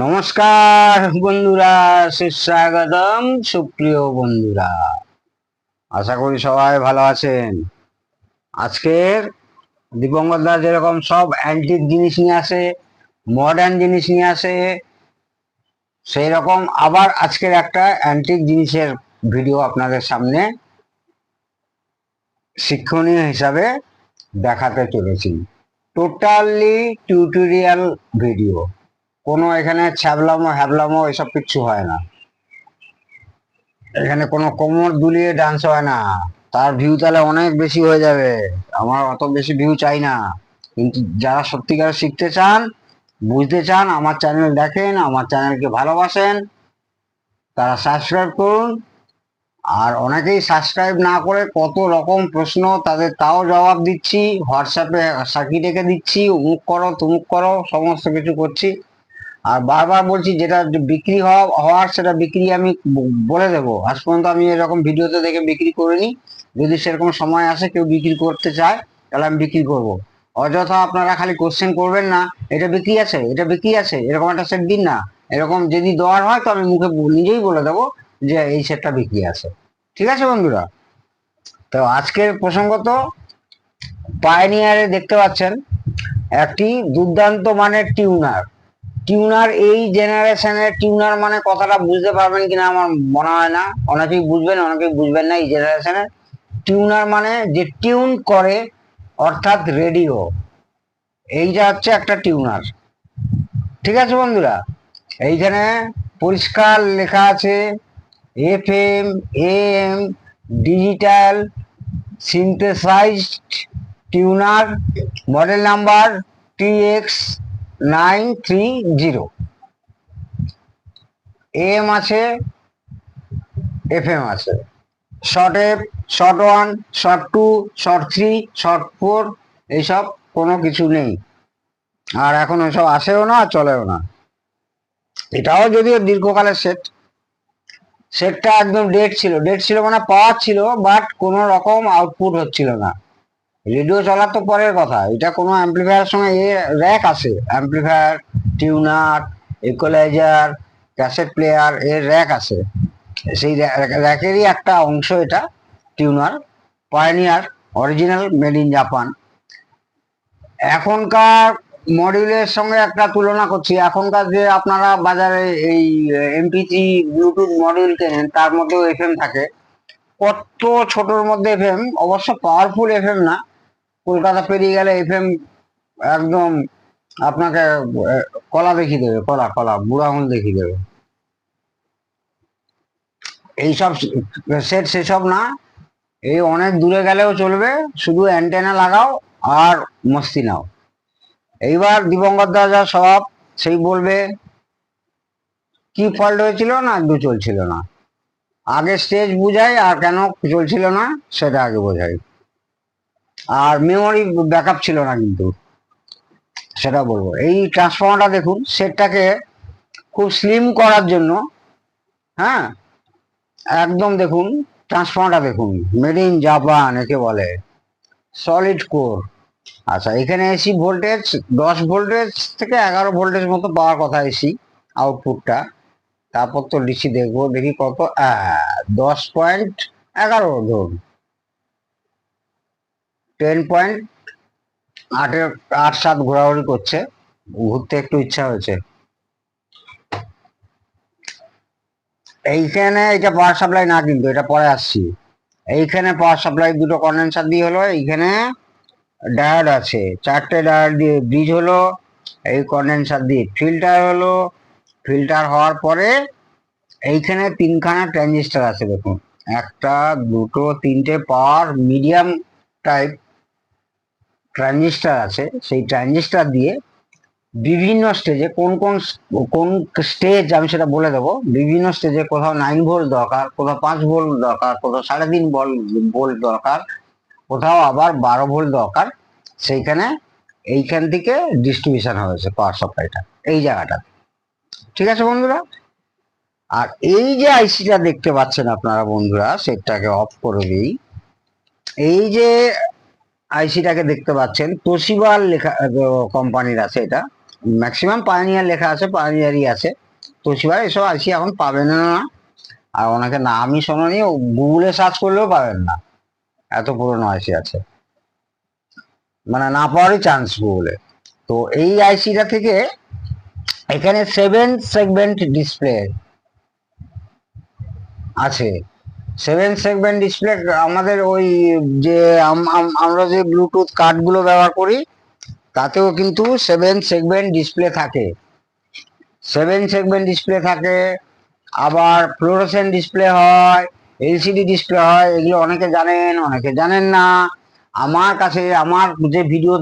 নমস্কার বন্ধুরা, সুস্বাগতম সুপ্রিয় বন্ধুরা। আশা করি সবাই ভালো আছেন। আজকের দীপঙ্কর দা যেরকম সব অ্যান্টিক জিনিস নিয়ে আসে, মডার্ন জিনিস নিয়ে আসে, সেই রকম আবার আজকের একটা অ্যান্টিক জিনিসের ভিডিও আপনাদের সামনে শিক্ষণীয় হিসাবে দেখাতে চলেছি। টোটালি টিউটোরিয়াল ভিডিও, কোনো এখানে ছ্যাবলামো হ্যাবলামো এসব কিচ্ছু হয় না। এখানে কোনো কোমর দুলিয়ে ডান্স হয় না। তার ভিউ তাহলে অনেক বেশি হয়ে যাবে, আমার অত বেশি ভিউ চাই না। কিন্তু যারা সত্যিকার শিখতে চান, বুঝতে চান, আমার চ্যানেল দেখেন, আমার চ্যানেলকে ভালোবাসেন, তারা সাবস্ক্রাইব করুন। আর অনেকেই সাবস্ক্রাইব না করে কত রকম প্রশ্ন তাদের, তাও জবাব দিচ্ছি, হোয়াটসঅ্যাপে সার্কিট রেখে দিচ্ছি, অমুক করো তুমুক করো, সমস্ত কিছু করছি। আর বারবার বলছি, যেটা বিক্রি হওয়ার সেটা বিক্রি আমি বলে দেবো। আজ পর্যন্ত আমি এরকম ভিডিওতে দেখে বিক্রি করিনি। যদি সেরকম সময় আসে কেউ বিক্রি করতে চায়, তাহলে আমি বিক্রি করব। অযথা আপনারা খালি কোশ্চেন করবেন না, এটা বিক্রি আছে, এটা বিক্রি আছে, এরকম একটা সেট দিন না। এরকম যদি দেওয়ার হয় তো আমি মুখে নিজেই বলে দেবো যে এই সেটটা বিক্রি আছে। ঠিক আছে বন্ধুরা? তো আজকের প্রসঙ্গত পায়োনিয়ারে দেখতে পাচ্ছেন একটি দুর্দান্ত মানের টিউনার। টিউনার এই জেনারেশনের টিউনার মানে কথাটা বুঝতে পারবেন কিনা আমার মনে হয় না। অনেকেই বুঝবেন, অনেকেই বুঝবেন না। এই জেনারেশনের টিউনার মানে যে টিউন করে, অর্থাৎ রেডিও। এইটা হচ্ছে একটা টিউনার। ঠিক আছে বন্ধুরা? এইখানে পরিষ্কার লেখা আছে FM, AM, digital synthesized tuner, model number TX930। AM আছে, FM আছে, short F, short one, short two, short three, short four, এইসব কোনো কিছু নেই। আর এখন ওইসব আসেও না, চলেও না। এটাও যদিও দীর্ঘকালের সেটটা একদম ডেড ছিল মানে পাওয়ার ছিল, বাট কোনো রকম আউটপুট হচ্ছিল না। রেডিও চলার তো পরের কথা, এটা কোনো অ্যাম্পলিফায়ারের সঙ্গে র্যাক আছে, amplifier, tuner, equalizer, cassette player, এর র্যাক আছে। সেই র্যাকেরই একটা অংশ এটা tuner. Pioneer, original, made in Japan. এখনকার মডিউলের সঙ্গে একটা তুলনা করছি। এখনকার যে আপনারা বাজারে এই MP3 ব্লুটুথ মডিউল কেনেন, তার মধ্যেও FM থাকে। কত ছোটর মধ্যে FM, অবশ্য পাওয়ারফুল FM না। কলকাতা পেরিয়ে গেলে FM একদম আপনাকে কলা দেখিয়ে দেবে, কলা কলা বুড়া আঙুল দেখিয়ে দেবে। এইসব সেট সেসব না। এই অনেক দূরে গেলেও চলবে, শুধু অ্যান্টেনা লাগাও আর মস্তি নাও। এইবার দিবঙ্কর দা যা স্বভাব, সেই বলবে কি ফল্ট হয়েছিল না একটু চলছিল না। আগে স্টেজ বুঝাই, আর কেন চলছিল না সেটা আগে বোঝাই। আর মেমোরি ব্যাকআপ ছিল না কিন্তু, সেটা বলবো। এই ট্রান্সফর্মারটা দেখুন, সেটটাকে খুব স্লিম করার জন্য, হ্যাঁ, একদম দেখুন ট্রান্সফর্মারটা দেখুন, মেড ইন জাপান একে বলে, সলিড কোর। আচ্ছা, এখানে এসি ভোল্টেজ 10 ভোল্টেজ থেকে 11 ভোল্টেজ মতো পাওয়ার কথা এসি আউটপুটটা। তারপর তো ডিসি দেখবো, দেখি কত, 10.11 ধরুন, 10.87 ঘোরাঘুরি করছে। ঘুরতে একটু ইচ্ছা হয়েছে। এইখানে এটা পাওয়ার সাপ্লাই না, কিন্তু এটা পরে আসছি। এইখানে পাওয়ার সাপ্লাই দুটো কন্ডেন্সার দিয়ে হলো। এইখানে ডায়োড আছে, 4টে ডায়োড দিয়ে ব্রিজ হলো। এই কন্ডেন্সার দিয়ে ফিল্টার হলো। ফিল্টার হওয়ার পরে এইখানে 3খানা ট্রানজিস্টার আছে দেখুন, একটা, দুটো, তিনটে পাওয়ার মিডিয়াম টাইপ ট্রানজিস্টার আছে। সেই ট্রানজিস্টার দিয়ে বিভিন্ন স্টেজে, কোন কোন কোন স্টেজ আমি সেটা বলে দেবো। বিভিন্ন স্টেজে কোথাও 9 ভোল্ট দরকার, কোথাও 5 ভোল্ট দরকার, কোথাও 3.5 ভোল্ট দরকার, কোথাও আবার 12 ভোল্ট দরকার। সেইখানে এইখান থেকে ডিস্ট্রিবিউশন হয়েছে পাওয়ার সাপ্লাইটা এই জায়গাটা। ঠিক আছে বন্ধুরা? আর এই যে আইসিটা দেখতে পাচ্ছেন আপনারা বন্ধুরা, সেটটাকে অফ করে দিই। এই যে আইসিটাকে দেখতে পাচ্ছেন, তোশিবার লেখা কোম্পানির আছে এটা। ম্যাক্সিমাম পায়োনিয়ার লেখা আছে, পায়োনিয়ারই আছে। তোশিবার এসব আইসি এখন পাবেন না। আর ওনাকে নামই শোনেনি, গুগলে সার্চ করলেও পাবেন না, এত পুরনো আইসি আছে, মানে না পাওয়ারই চান্স গুগলে। তো এই আইসিটা থেকে এখানে 7 সেগমেন্ট ডিসপ্লে আছে। 7 সেগমেন্ট ডিসপ্লে আমাদের ওই যে আমরা যে ব্লুটুথ কার্ড গুলো ব্যবহার করি তাতেও কিন্তু 7 সেগমেন্ট ডিসপ্লে থাকে। 7 সেগমেন্ট ডিসপ্লে থাকে, আবার ফ্লোরোসেন্ট ডিসপ্লে হয়, এলসিডি ডিসপ্লে হয়। এগুলো অনেকে জানেন, অনেকে জানেন না। আমার কাছে আমার যে ভিডিও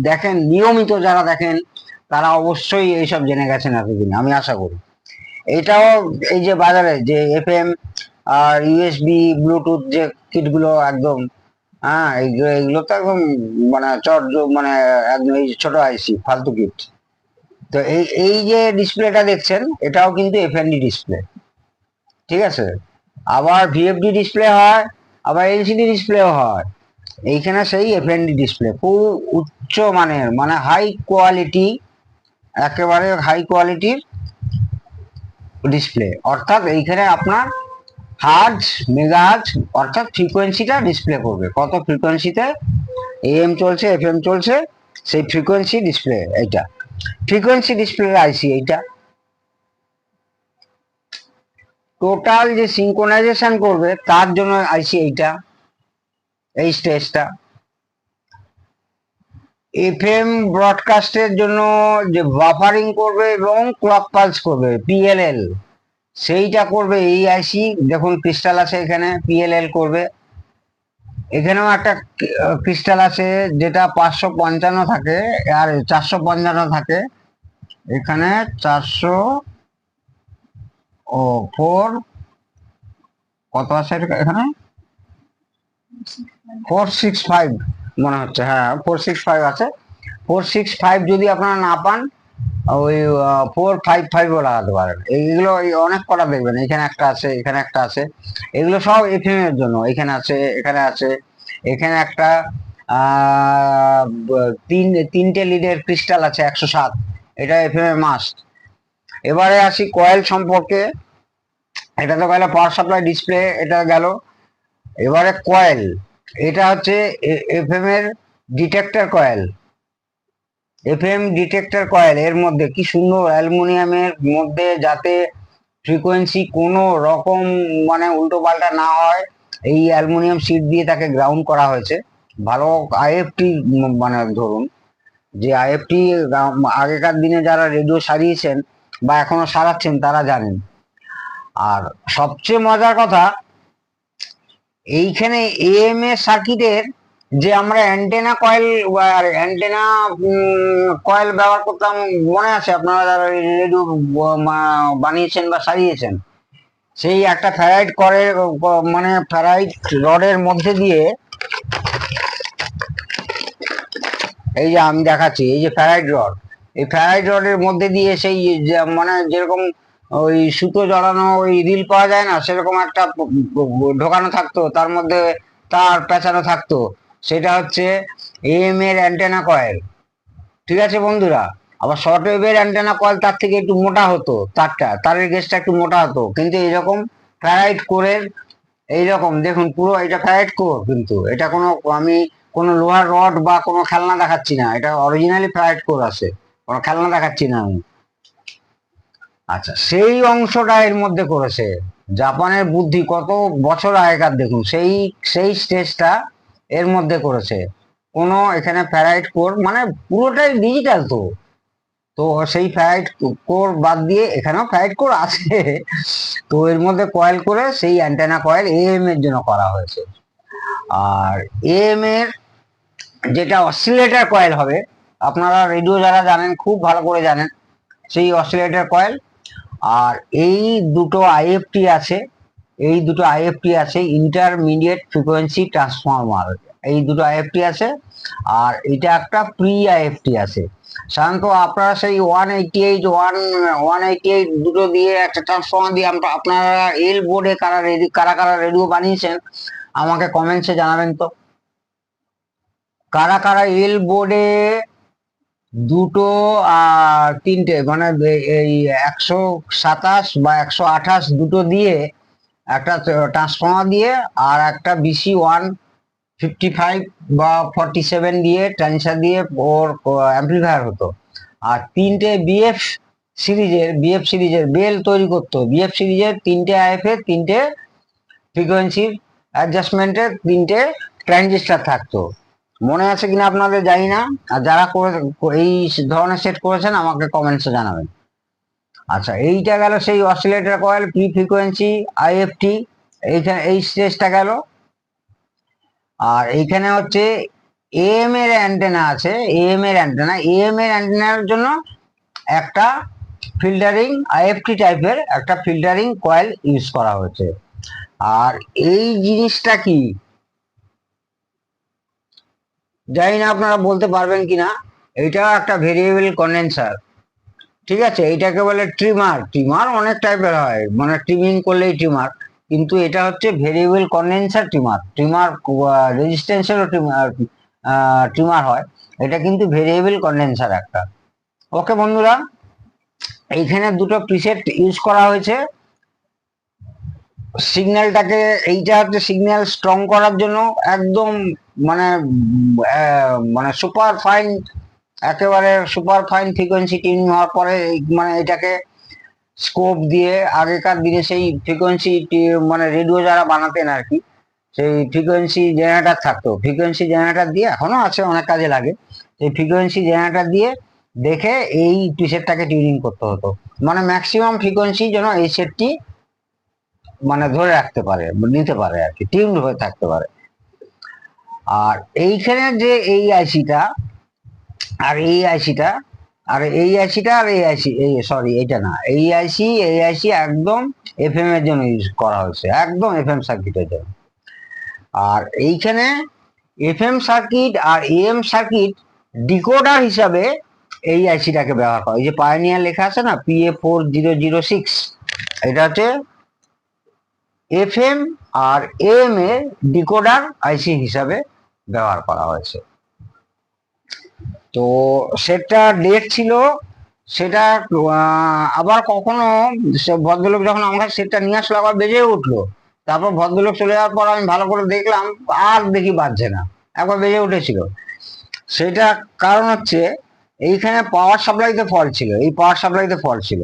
দেখেন নিয়মিত, যারা দেখেন তারা অবশ্যই এইসব জেনে গেছেন এতদিন, আমি আশা করি। এটাও এই যে বাজারে যে এফএম আর ইউএসবি ব্লুটুথ যে কিটগুলো একদম, হ্যাঁ, এগুলো তো একদম মানে মানে একদম এই ছোট আইসি ফালতু কিট। তো এই এই যে ডিসপ্লেটা দেখছেন এটাও কিন্তু এফএনডি ডিসপ্লে, ঠিক আছে। আবার ভিএফডি ডিসপ্লে হয়, আবার এলসিডি ডিসপ্লেও হয়। এইখানে সেই এফএনডি ডিসপ্লে খুব উচ্চ মানের, মানে হাই কোয়ালিটি, একেবারে হাই কোয়ালিটির ডিসপ্লে। অর্থাৎ এইখানে আপনার হার্জ, মেগাহার্জ অর্থাৎ ফ্রিকোয়েন্সিটা ডিসপ্লে করবে, কত ফ্রিকোয়েন্সিতে এএম চলছে, এফএম চলছে, সেই ফ্রিকোয়েন্সি ডিসপ্লে। এইটা ফ্রিকোয়েন্সি ডিসপ্লে আইসি। এইটা টোটাল যে সিঙ্ক্রোনাইজেশন করবে তার জন্য আইসি এইটা, এই স্টেজটা। এফএম ব্রডকাস্টের জন্য যে বাফারিং করবে এবং ক্লক পালস করবে, পিএলএল, সেইটা করবে এই আইসি। দেখুন ক্রিস্টাল আছে এখানে, পিএলএল করবে। এখানেও একটা ক্রিস্টাল আছে যেটা 555 থাকে আর 455 থাকে। এখানে 400 ও 4 কত আছে এখানে, 465 মনে হচ্ছে, হ্যাঁ 465 আছে। 465 যদি আপনারা না পান, ওই 455ও লাগাতে পারেন। এইগুলো অনেক কটা দেখবেন, এখানে একটা আছে, এখানে একটা আছে। এগুলো সব এফএম এর জন্য। এখানে আছে, এখানে আছে, এখানে একটা তিনটে লিডের ক্রিস্টাল আছে 107, এটা এফএম এর মাস্ট। এবারে আসি কয়েল সম্পর্কে। এটা তো গেল পাওয়ার সাপ্লাই ডিসপ্লে, এটা গেল। এবারে কয়েল, এটা হচ্ছে এফএম এর detector coil. FM detector coil, এর মধ্যে কি সুন্দর অ্যালুমিনিয়ামের মধ্যে, যাতে ফ্রিকোয়েন্সি কোনো রকম মানে উল্টো পাল্টা না হয়, এই অ্যালুমিনিয়াম শীট দিয়ে তাকে গ্রাউন্ড করা হয়েছে। ভালো আইএফটি, মানে ধরুন যে আইএফটি আগেকার দিনে যারা রেডিও সারিয়েছেন বা এখনো সারাচ্ছেন তারা জানেন। আর সবচেয়ে মজার কথা, এইখানে এএমএ সার্কিটের যে আমরা অ্যান্টেনা কয়েল, অ্যান্টেনা কয়েল ব্যবহার করতাম, মনে আছে আপনারা যারা রেডিও বানিয়েছেন বা সারিয়েছেন, সেই একটা ফ্যারাইট করে, মানে ফ্যারাইট রডের মধ্যে দিয়ে, এই যে আমি দেখাচ্ছি, এই যে ফ্যারাইট রড, এই ফ্যারাইট রডের মধ্যে দিয়ে সেই মানে যেরকম ওই সুতো জড়ানো ওই রিল পাওয়া যায় না, সেরকম একটা ঢোকানো থাকতো, তার মধ্যে তার পেঁচানো থাকতো। সেটা হচ্ছে এএম এর অ্যান্টেনা কয়েল, ঠিক আছে বন্ধুরা। আবার শর্ট ওয়েভের অ্যান্টেনা কয়েল তার থেকে একটু মোটা হতো, তারের গেজটা একটু মোটা হতো, কিন্তু এরকম ফ্যারাইট কোরের, এইরকম দেখুন পুরো এটা ফ্যারাইট কোর। কিন্তু এটা কোনো, আমি কোনো লোহার রড বা কোনো খেলনা দেখাচ্ছি না, এটা অরিজিনালি ফ্যারাইট কোর আছে, কোনো খেলনা দেখাচ্ছি না আমি। আচ্ছা, সেই অংশটা এর মধ্যে করেছে জাপানের বুদ্ধি, কত বছর আগেকার দেখুন, সেই সেই স্টেজটা এর মধ্যে করেছে। কোনো এখানে ফ্যারাইট কোর, মানে পুরোটাই ডিজিটাল। তো তো সেই ফ্যারাইট কোর বাদ দিয়ে এখানেও ফ্যারাইট কোর আছে, তো এর মধ্যে কয়েল করে সেই অ্যান্টেনা কয়েল এএম এর জন্য করা হয়েছে। আর এএম এর যেটা অসিলেটর কয়েল হবে, আপনারা রেডিও যারা জানেন খুব ভালো করে জানেন, সেই অসিলেটর কয়েল। আর এই দুটো আইএফটি আছে, এই দুটো আইএফটি আছে, ইন্টারমিডিয়েট ফ্রিকোয়েন্সি ট্রান্সফর্মার, এই দুটো আইএফটি আছে। আর এটা একটা প্রি আইএফটি আছে। সাধারণত আপনারা সেই 188 188 দুটো দিয়ে একটা ট্রান্সফর্মার দিয়ে আপনারা এল বোর্ডে কারা কারা রেডিও বানিয়েছেন আমাকে কমেন্টসে জানাবেন তো। কারা কারা এল বোর্ডে দুটো আর তিনটে মানে এই 127 বা 128 দুটো দিয়ে একটা ট্রান্সফর্মার দিয়ে আর একটা বিসি 155 বা 47 দিয়ে ট্রান্সফার দিয়ে ওর অ্যাম্পলিফায়ার হতো। আর তিনটে বিএফ সিরিজের বেল তৈরি করতো। বিএফ সিরিজের তিনটে আইএফ এর তিনটে ফ্রিকোয়েন্সির অ্যাডজাস্টমেন্টের তিনটে ট্রানজিস্টার থাকতো। মনে আছে কিনা আপনাদের জানি না, আর যারা করে এই ধরনের সেট করেছেন আমাকে কমেন্টসে জানাবেন। আচ্ছা, এইটা গেল সেই oscillator coil pre frequency IFT, এইখানে এই স্টেজটা গেল। আর এইখানে হচ্ছে এএম এর অ্যান্টেনা আছে, এএম এর অ্যান্টেনার জন্য একটা ফিল্টারিং আইএফটি টাইপের একটা ফিল্টারিং কয়েল ইউজ করা হয়েছে। আর এই জিনিসটা কি জানি না আপনারা বলতে পারবেন কিনা, এটা একটা ভেরিয়েবল কন্ডেন্সার। ঠিক আছে, এইটাকে বলে ট্রিমার। ট্রিমার অনেক টাইপের হয়, মানে ট্রিমিং করলেই ট্রিমার, কিন্তু এটা হচ্ছে ভেরিয়েবল কন্ডেন্সার ট্রিমার। ট্রিমার রেজিস্ট্যান্সেরও ট্রিমার হয়, এটা কিন্তু ভেরিয়েবল কন্ডেন্সার একটা। ওকে বন্ধুরা, এইখানে দুটো প্রিসেট ইউজ করা হয়েছে সিগন্যালটাকে। এইটা হচ্ছে সিগন্যাল স্ট্রং করার জন্য একদম মানে মানে সুপার ফাইন, একেবারে সুপার ফাইন ফ্রিকোয়েন্সি টিউনিং হওয়ার পরে মানে এটাকে স্কোপ দিয়ে, আগেকার দিনে সেই ফ্রিকোয়েন্সি মানে রেডিও যারা বানাতেন আর কি, সেই ফ্রিকোয়েন্সি জেনারেটর থাকতো, ফ্রিকোয়েন্সি জেনারেটর দিয়ে এখনো আছে, অনেক কাজে লাগে। সেই ফ্রিকোয়েন্সি জেনারেটর দিয়ে দেখে এই সেটটাকে টিউনিং করতে হতো, মানে ম্যাক্সিমাম ফ্রিকোয়েন্সি যেন এই সেটটি মানে ধরে রাখতে পারে, নিতে পারে আর কি, টিউন হয়ে থাকতে পারে। আর এইখানে যে এই আইসিটা আর এই আইসিটা আর এই আইসিটা আর এই আইসি, এই সরি এটা না, এই আইসি একদম এফএম এর জন্য ইউজ করা হয়েছে, একদম এফএম সার্কিটের জন্য। আর এইখানে এফএম সার্কিট আর এএম সার্কিট ডিকোডার হিসাবে এই আইসিটাকে ব্যবহার করা। এই যে পায়োনিয়ার লেখা আছে না, PA4006, এটা হচ্ছে এফএম আর এএম এর ডিকোডার আইসি হিসাবে ব্যবহার করা হয়েছে। তো সেটা ডেট ছিল, সেটা আবার কখনো ভদ্রলোক যখন আমার কাছে সেটটা নিয়ে আসলো আবার বেজে উঠলো। তারপর ভদ্রলোক চলে যাওয়ার পর আমি ভালো করে দেখলাম, আর দেখি বাজছে না, একবার বেজে উঠেছিল। সেটা কারণ হচ্ছে এইখানে পাওয়ার সাপ্লাইতে ফল্ট ছিল, এই পাওয়ার সাপ্লাইতে ফল্ট ছিল।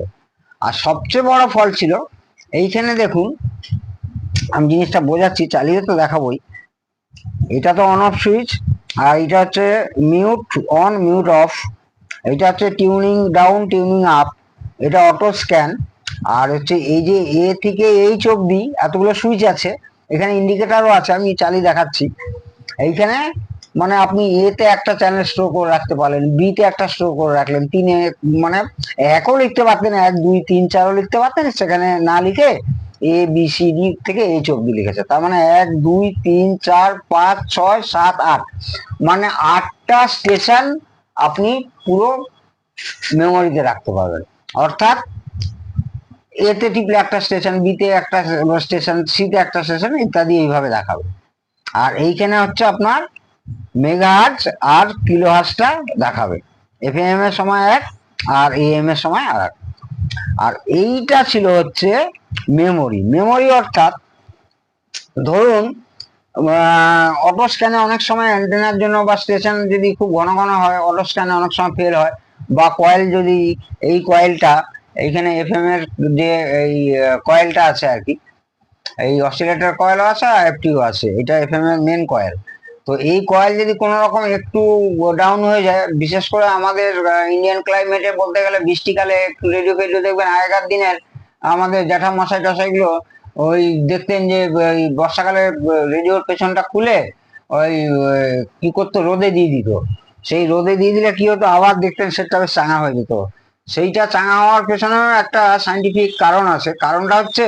আর সবচেয়ে বড় ফল্ট ছিল এইখানে, দেখুন আমি জিনিসটা বোঝাচ্ছি, চালিয়ে তো দেখাবোই। এটা তো অন অফ সুইচ, আর এটা হচ্ছে মিউট অন মিউট অফ, এটা হচ্ছে টিউনিং ডাউন টিউনিং আপ, এটা অটো স্ক্যান। আর হচ্ছে এই যে এ থেকে এইচ অব্দি এতগুলো সুইচ আছে, এখানে ইন্ডিকেটারও আছে, আমি চালিয়ে দেখাচ্ছি। এইখানে মানে আপনি এতে একটা চ্যানেল স্টোর করে রাখতে পারলেন, বি তে একটা স্টোর করে রাখলেন, তিনে মানে একও লিখতে পারতেন, 1 2 3 4ও লিখতে পারতেন, সেখানে না লিখে ABCD থেকে এইচ অব্দি লিখেছে, তার মানে 1 2 3 4 5 6 7 8, মানে 8টা স্টেশন আপনি পুরো মেমোরিতে রাখতে পারবেন। অর্থাৎ এতে টিপলে একটা স্টেশন, বিতে একটা স্টেশন, সিতে একটা স্টেশন, ইত্যাদি এইভাবে দেখাবে। আর এইখানে হচ্ছে আপনার মেগাহার্জ আর কিলোহার্জটা দেখাবে, এফএম এর সময় এক আর এএম এর সময় আর এক। আর এইটা ছিল হচ্ছে মেমোরি অর্থাৎ ধরুন অটো স্ক্যানে অনেক সময় অ্যান্টেনার জন্য বা স্টেশন যদি খুব ঘন ঘন হয়, অটো স্ক্যানে অনেক সময় ফেল হয়, বা কয়েল যদি এই কয়েলটা এইখানে এফএম এর যে এই কয়েলটা আছে আর কি, এই অসিলেটর কয়েলও আছে আর এফটিও আছে, এটা এফএম এর মেন কয়েল। তো এই কয়েল যদি কোনো রকম একটু ডাউন হয়ে যায়, বিশেষ করে আমাদের ইন্ডিয়ান ক্লাইমেটে বলতে গেলে বৃষ্টিকালে একটু রেডিও ফেডিও দেখবেন, আগেকার দিনের আমাদের জ্যাঠামশাই টশাইগুলো ওই দেখতেন যে ওই বর্ষাকালে রেডিওর পেছনটা খুলে ওই কি করতো, রোদে দিয়ে দিত। সেই রোদে দিয়ে দিলে কি হতো, আবার দেখতেন সেটা বেশ চাঙা হয়ে যেত। সেইটা চাঙা হওয়ার পেছনে একটা সাইন্টিফিক কারণ আছে। কারণটা হচ্ছে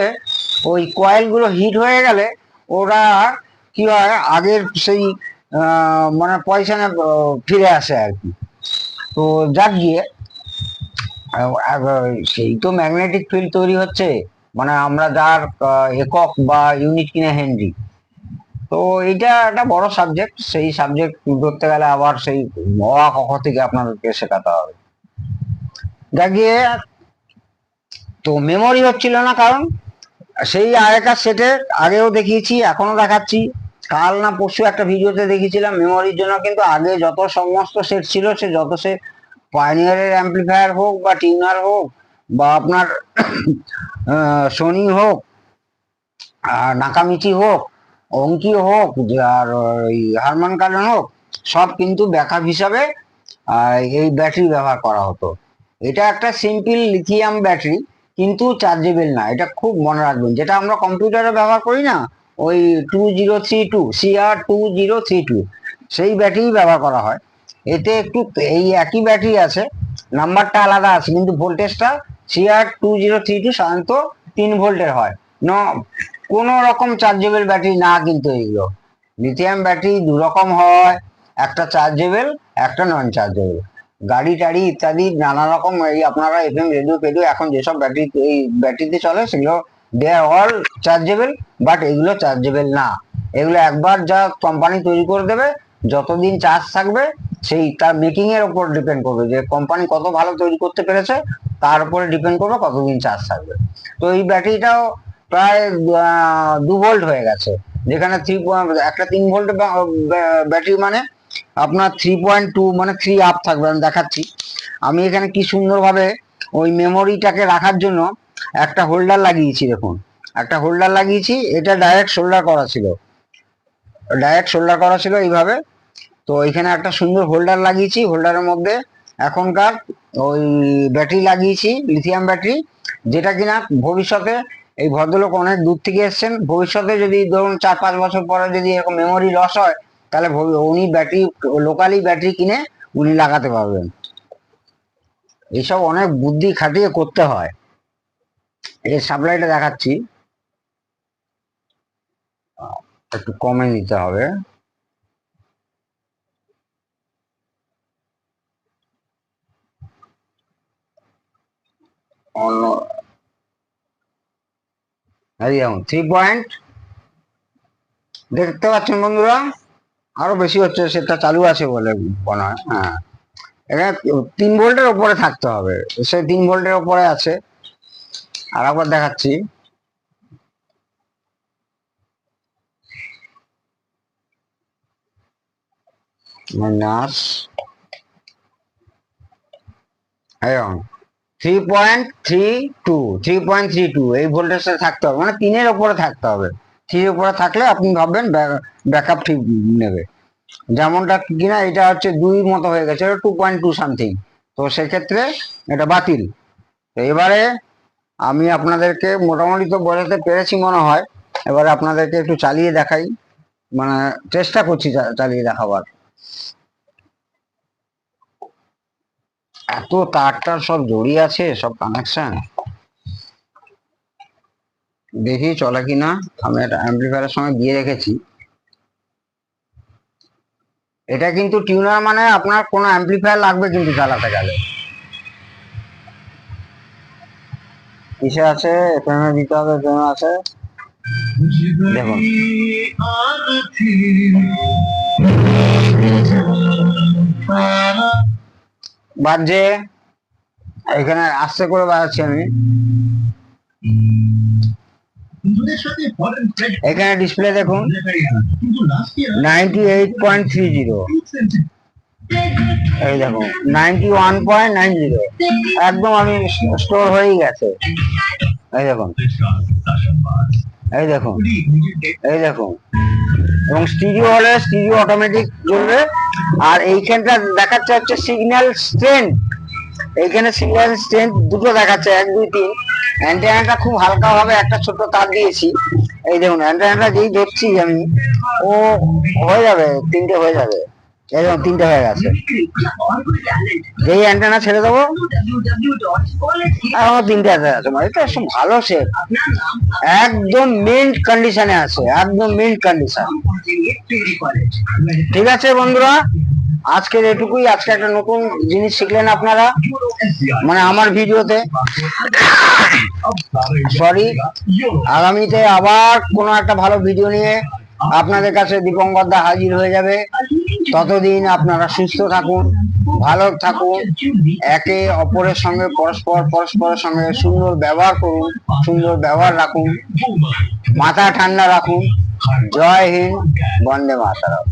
ওই কয়েলগুলো হিট হয়ে গেলে ওরা কি হয়, আগের সেই মানে পয়সনে ফিরে আসে আর কি। তো যাক গিয়ে সেই তো ম্যাগনেটিক ফিল্ড তৈরি হচ্ছে, মানে আমরা যার একক বা ইউনিট কিনে হেনরি, তো এইটা একটা বড় সাবজেক্ট, সেই সাবজেক্ট ধরতে গেলে আবার সেই অ আ ক খ থেকে আপনাদেরকে শেখাতে হবে। দেখিয়ে তো মেমোরি হচ্ছিল না, কারণ সেই আগেকার সেটে আগেও দেখিয়েছি, এখনো দেখাচ্ছি। কাল না পরশু একটা ভিডিওতে দেখিয়েছিলাম মেমোরির জন্য কিন্তু আগে যত সমস্ত সেট ছিল, সে যত সেট পাইনিয়ারের অ্যাম্পলিফায়ার হোক বা টিউনার হোক বা আপনার সোনি হোক, নাকামিচি হোক, অঙ্কি হোক, আর ওই হারমান কার্ডন হোক, সব কিন্তু ব্যাকআপ হিসাবে এই ব্যাটারি ব্যবহার করা হতো। এটা একটা সিম্পল লিথিয়াম ব্যাটারি, কিন্তু চার্জেবল না, এটা খুব মনে রাখবেন। যেটা আমরা কম্পিউটারে ব্যবহার করি না, ওই 2032 CR2032, সেই ব্যাটারি ব্যবহার করা হয়। এতে একটু এই একই ব্যাটারি আছে, নাম্বারটা আলাদা আছে, কিন্তু ভোল্টেজটা CR2032 সাধারণত 3 ভোল্টের হয়। কোনো রকম চার্জেবল ব্যাটারি না, কিন্তু এইগুলো লিথিয়াম ব্যাটারি দু রকম হয়, একটা চার্জেবল, একটা নন চার্জেবল। গাড়ি টাড়ি ইত্যাদি নানা রকম এই আপনারা এফএম রেডিও ফেডিও এখন যেসব ব্যাটারি এই ব্যাটারিতে চলে, সেগুলো দে আর অল চার্জেবল, বাট এগুলো চার্জেবল না। এগুলো একবার যা কোম্পানি তৈরি করে দেবে, যতদিন চার্জ থাকবে সেই তার মেকিং এর উপর ডিপেন্ড করবে, যে কোম্পানি কত ভালো তৈরি করতে পেরেছে তার উপরে ডিপেন্ড করবে কতদিন চার্জ থাকবে। তো এই ব্যাটারিটাও প্রায় 2 ভোল্ট হয়ে গেছে, যেখানে একটা 3 ভোল্ট ব্যাটারি মানে আপনার 3.2 মানে 3 আপ থাকবে। আমি দেখাচ্ছি, আমি এখানে কি সুন্দরভাবে ওই মেমোরিটাকে রাখার জন্য একটা হোল্ডার লাগিয়েছি। দেখুন, একটা হোল্ডার লাগিয়েছি, এটা ডাইরেক্ট সোল্ডার করা ছিল এইভাবে। তো এখানে একটা সুন্দর হোল্ডার লাগিয়েছি, হোল্ডারের মধ্যে এখনকার ওই ব্যাটারি লাগিয়েছি, লিথিয়াম ব্যাটারি, যেটা কিনা ভবিষ্যতে এই ভদ্রলোক অনেক দূর থেকে এসছেন, ভবিষ্যতে যদি ধরুন 4-5 বছর পরে যদি এরকম মেমোরি লস হয়, তাহলে উনি ব্যাটারি লোকালি ব্যাটারি কিনে উনি লাগাতে পারবেন। এইসব অনেক বুদ্ধি খাটিয়ে করতে হয়। এর সাপ্লাইটা দেখাচ্ছি, একটু কমে নিতে হবে। অন্য যেমন 3 পয়েন্ট দেখতে পাচ্ছেন বন্ধুরা, আরো বেশি হচ্ছে, সেটা চালু আছে বলে মনে হয়। হ্যাঁ, এখানে 3 ভোল্টের ওপরে থাকতে হবে, সে 3 ভোল্টের ওপরে আছে। আর একবার দেখাচ্ছি, মাইনাস 3.32 এই ভোল্টেজে থাকতে হবে, মানে 3-এর ওপরে থাকতে হবে। 3-এর উপরে থাকলে আপনি ভাববেন ব্যাকআপ ঠিক নেবে। যেমনটা কিনা এটা হচ্ছে 2 মতো হয়ে গেছে, 2.2 সামথিং, তো সেক্ষেত্রে এটা বাতিল। তো এবারে আমি আপনাদেরকে মোটামুটি তো বোঝাতে পেরেছি মনে হয়, এবারে আপনাদেরকে একটু চালিয়ে দেখাই, মানে চেষ্টা করছি চালিয়ে দেখাবার। এত তারটার সব জড়িয়ে আছে, সব কানেকশন, দেখি চলে কিনা। আমি একটা অ্যাম্পলিফায়ারের সঙ্গে দিয়ে রেখেছি। এটা কিন্তু টিউনার, মানে আপনার কোনো অ্যাম্পলিফায়ার লাগবে কিন্তু চালাতে গেলে। কিসে আছে? এফএম এ দিতে হবে, এফএম আছে, দেখুন। বাজছে, এখানে আস্তে করে বাজাচ্ছি আমি। এখানে ডিসপ্লে দেখুন, 98.30, এই দেখুন 91.90, একদম আমি স্টোর হয়েই গেছে। এই দেখুন, এই দেখুন, এই দেখুন, এবং স্টিরিও হলে স্টিরিও অটোমেটিক জ্বলবে। আর এইখানটা দেখাচ্ছে হচ্ছে সিগন্যাল স্ট্রেন্থ, এইখানে সিগন্যাল স্ট্রেন্থ দুটো দেখাচ্ছে, 1, 2, 3। অ্যান্টেনাটা খুব হালকা ভাবে একটা ছোট তার দিয়েছি, এই দেখুন অ্যান্টেনাটা যেই ধরছি আমি, ও হয়ে যাবে 3টে হয়ে যাবে, এরকম 3টে হয়ে গেছে। যেই অ্যান্টেনা ছেড়ে দেবো আমার 3টে আছে, মানে এটা সব ভালো সেট, একদম মিন্ট কন্ডিশনে আছে, একদম মিন্ট কন্ডিশন। ঠিক আছে বন্ধুরা, আজকের এটুকুই। আজকে একটা নতুন জিনিস শিখলেন আপনারা, মানে আমার ভিডিওতে। সরি, আগামীতে আবার কোনো একটা ভালো ভিডিও নিয়ে আপনাদের কাছে দীপঙ্কর দা হাজির হয়ে যাবে। ততদিন আপনারা সুস্থ থাকুন, ভালো থাকুন, একে অপরের সঙ্গে পরস্পরের সঙ্গে সুন্দর ব্যবহার করুন, সুন্দর ব্যবহার রাখুন, মাথা ঠান্ডা রাখুন। জয় হিন্দ, বন্দে মাতরম।